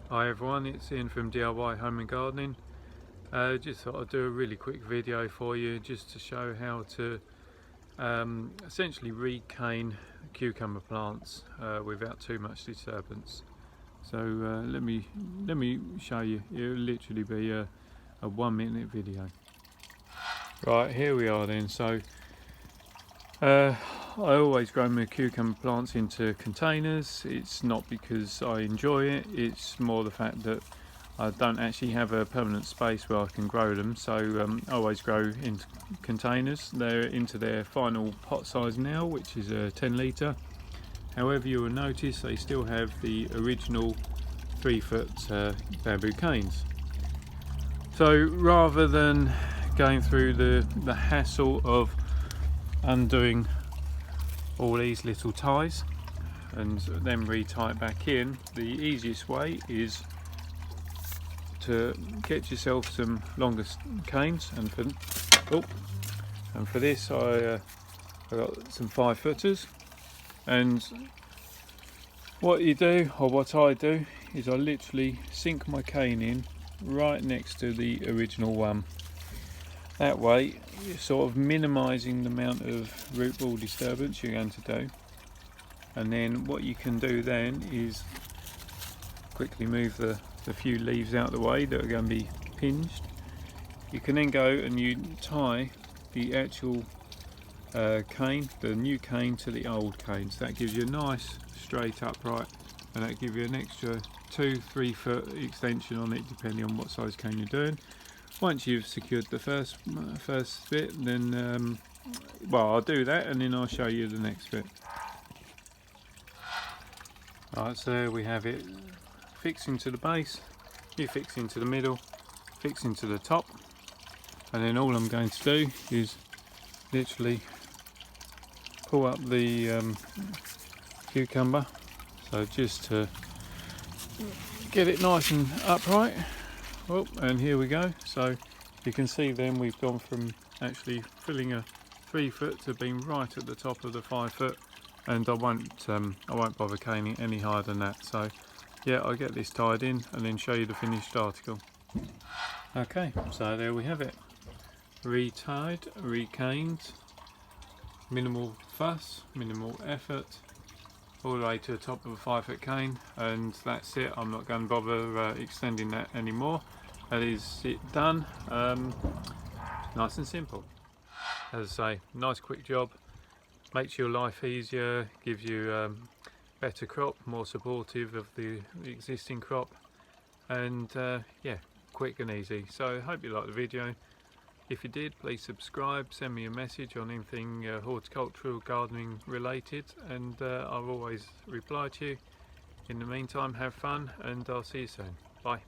Hi everyone, it's Ian from DIY Home and Gardening. Just thought I'd do a really quick video for you just to show how to essentially recane cucumber plants without too much disturbance. So let me show you. It'll literally be a 1 minute video. Right, here we are then. So I always grow my cucumber plants into containers. It's not because I enjoy it, it's more the fact that I don't actually have a permanent space where I can grow them, so I always grow in containers. They're into their final pot size now, which is a 10 litre. However, you will notice they still have the original 3-foot bamboo canes. So rather than going through the hassle of undoing all these little ties and then re-tie it back in, the easiest way is to get yourself some longer canes, and for this I got some 5-footers. And what you do, or what I do, is I literally sink my cane in right next to the original one. That way you're sort of minimising the amount of root ball disturbance you're going to do. And then what you can do then is quickly move the few leaves out of the way that are going to be pinged. You can then go and you tie the actual cane, the new cane, to the old cane. So that gives you a nice straight upright, and that gives you an extra 2-3 foot extension on it depending on what size cane you're doing. Once you've secured the first bit, then well, I'll do that and then I'll show you the next bit. Right, so there we have it, fixing to the base, you fix into the middle, fix into the top, and then all I'm going to do is literally pull up the cucumber, so just to get it nice and upright. Oh, and here we go. So you can see then we've gone from actually filling a 3-foot to being right at the top of the 5-foot, and I won't bother caning any higher than that. So yeah, I'll get this tied in and then show you the finished article. Okay, so there we have it, retied, recaned, minimal fuss, minimal effort, all the way to the top of a 5-foot cane, and that's it. I'm not going to bother extending that anymore. That is it done. Nice and simple. As I say, nice quick job, makes your life easier, gives you better crop, more supportive of the existing crop, and yeah, quick and easy. So I hope you liked the video. If you did, please subscribe, send me a message on anything horticultural, gardening related, and I'll always reply to you. In the meantime, have fun, and I'll see you soon. Bye.